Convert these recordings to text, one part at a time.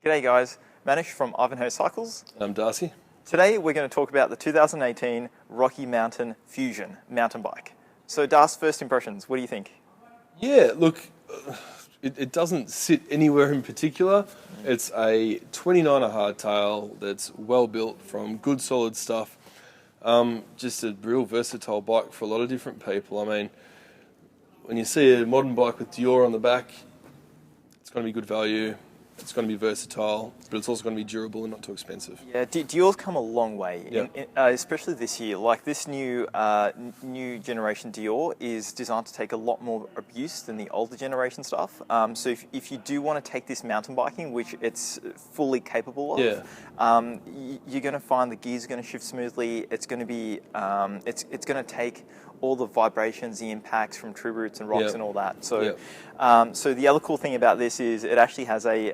G'day guys, Manish from Ivanhoe Cycles. I'm Darcy. Today we're going to talk about the 2018 Rocky Mountain Fusion mountain bike. So Darcy, first impressions, what do you think? Yeah, look, it doesn't sit anywhere in particular. It's a 29er hardtail that's well built from good solid stuff. Just a real versatile bike for a lot of different people. I mean, when you see a modern bike with Dior on the back, it's going to be good value. It's going to be versatile, but it's also going to be durable and not too expensive. Yeah, Dior's come a long way, Yep. especially this year. Like this new generation Dior is designed to take a lot more abuse than the older generation stuff. So if you do want to take this mountain biking, which it's fully capable of, you're going to find the gears are going to shift smoothly. It's going to be it's going to take all the vibrations, the impacts from true roots and rocks and all that. So, so the other cool thing about this is it actually has a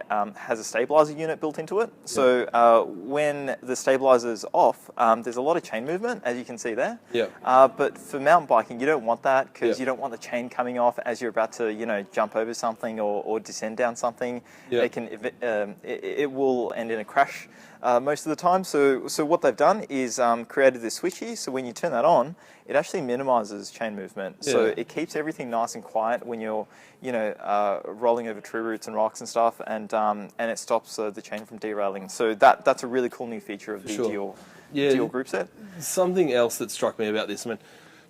stabilizer unit built into it. So when the stabilizer's off, there's a lot of chain movement, as you can see there. But for mountain biking, you don't want that because you don't want the chain coming off as you're about to, jump over something or descend down something. It will end in a crash most of the time. So what they've done is created this Switchy. So when you turn that on, it actually minimizes chain movement. So it keeps everything nice and quiet when you're, rolling over true roots and rocks and stuff, and it stops the chain from derailing. So that's a really cool new feature of the Dior group set. Something else that struck me about this, I mean,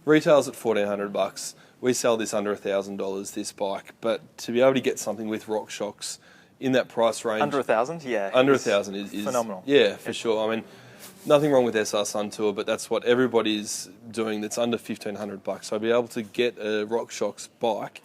retails at $1,400. We sell this under $1,000, this bike, but to be able to get something with rock shocks in that price range, under $1,000, yeah, under $1,000 is phenomenal. Yeah, for sure. I mean, nothing wrong with SR Sun Tour, but that's what everybody's doing. That's under $1,500. So be able to get a rock shocks bike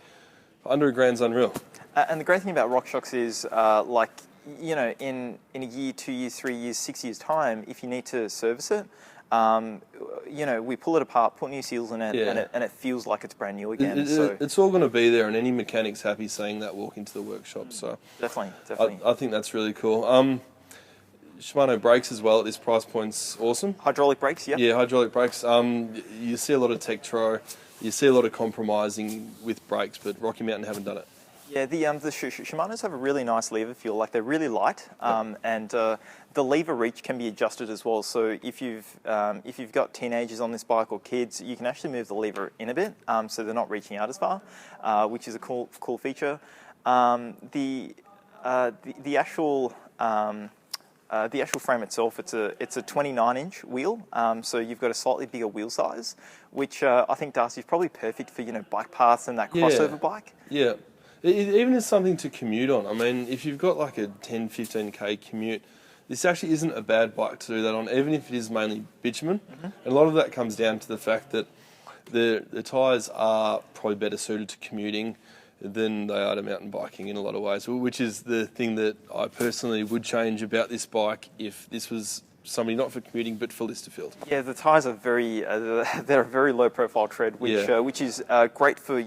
for under $1,000's unreal. And the great thing about rock shocks is, in a year, 2 years, 3 years, 6 years time, if you need to service it, we pull it apart, put new seals in it, and it feels like it's brand new again. It's all going to be there, and any mechanic's happy seeing that walk into the workshop. So definitely. I think that's really cool. Shimano brakes as well at this price point's awesome. Hydraulic brakes, yeah. Yeah, hydraulic brakes. You see a lot of Tektro, you see a lot of compromising with brakes, but Rocky Mountain haven't done it. Yeah, the Shimanos have a really nice lever feel, like they're really light, and the lever reach can be adjusted as well. So if you've got teenagers on this bike or kids, you can actually move the lever in a bit, so they're not reaching out as far, which is a cool feature. The actual frame itself, it's a 29-inch wheel, so you've got a slightly bigger wheel size, which I think, Darcy, is probably perfect for bike paths and that crossover bike. Yeah. It even is something to commute on. I mean, if you've got like a 10, 15k commute, this actually isn't a bad bike to do that on, even if it is mainly bitumen. And a lot of that comes down to the fact that the tyres are probably better suited to commuting than they are to mountain biking in a lot of ways, which is the thing that I personally would change about this bike if this was somebody not for commuting but for Listerfield. Yeah, the tyres are they're a very low profile tread, which is great for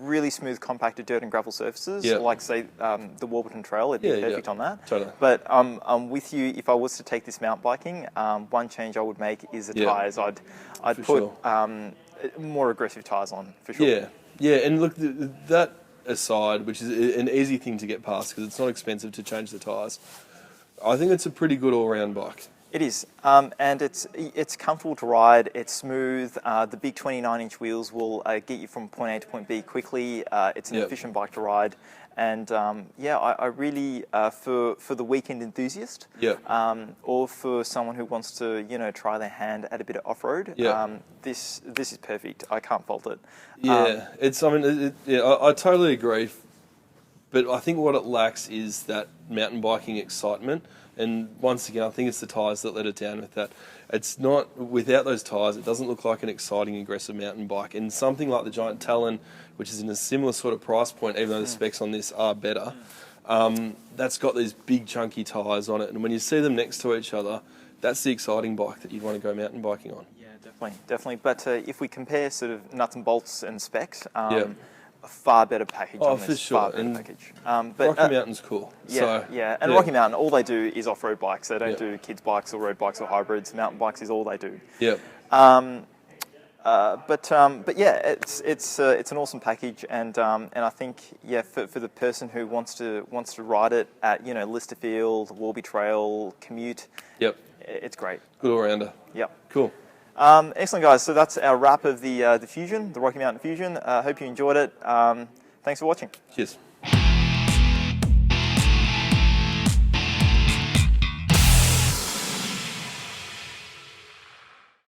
really smooth compacted dirt and gravel surfaces, like say the Warburton Trail. It'd be perfect on that. Totally. But I'm with you. If I was to take this mountain biking, one change I would make is the tyres. I'd put more aggressive tyres on for sure. Yeah, and look, that aside, which is an easy thing to get past because it's not expensive to change the tyres, I think it's a pretty good all-round bike. It is, and it's comfortable to ride, it's smooth, the big 29-inch wheels will get you from point A to point B quickly, it's an efficient bike to ride, and I really, for the weekend enthusiast, or for someone who wants to, try their hand at a bit of off-road, this is perfect, I can't fault it. I totally agree, but I think what it lacks is that mountain biking excitement. And once again, I think it's the tyres that let it down with that. It's not, without those tyres, it doesn't look like an exciting, aggressive mountain bike. And something like the Giant Talon, which is in a similar sort of price point, even though the specs on this are better, that's got these big, chunky tyres on it. And when you see them next to each other, that's the exciting bike that you'd want to go mountain biking on. Yeah, definitely. But if we compare sort of nuts and bolts and specs, a far better package on this. For sure. Far better package. But Rocky Mountain's cool. And Rocky Mountain, all they do is off-road bikes. They don't do kids' bikes or road bikes or hybrids. Mountain bikes is all they do. But yeah, it's an awesome package, and I think for the person who wants to ride it at Listerfield, Warby Trail, commute, Yep. it's great. Good all rounder. Yep. Cool. Excellent, guys. So that's our wrap of the Fusion, the Rocky Mountain Fusion. Hope you enjoyed it. Thanks for watching. Cheers.